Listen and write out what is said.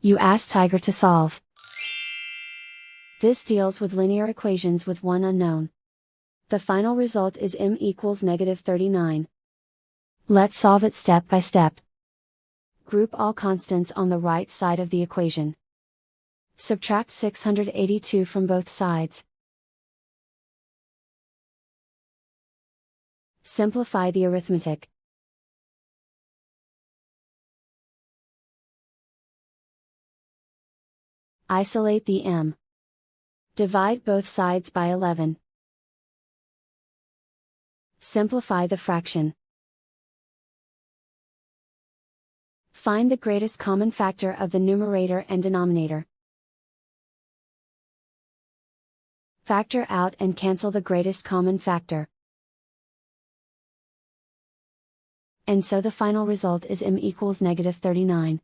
You ask Tiger to solve. This deals with linear equations with one unknown. The final result is m equals -39. Let's solve it step by step. Group all constants on the right side of the equation. Subtract 682 from both sides. Simplify the arithmetic. Isolate the m. Divide both sides by 11. Simplify the fraction. Find the greatest common factor of the numerator and denominator. Factor out and cancel the greatest common factor. And so the final result is m equals -39.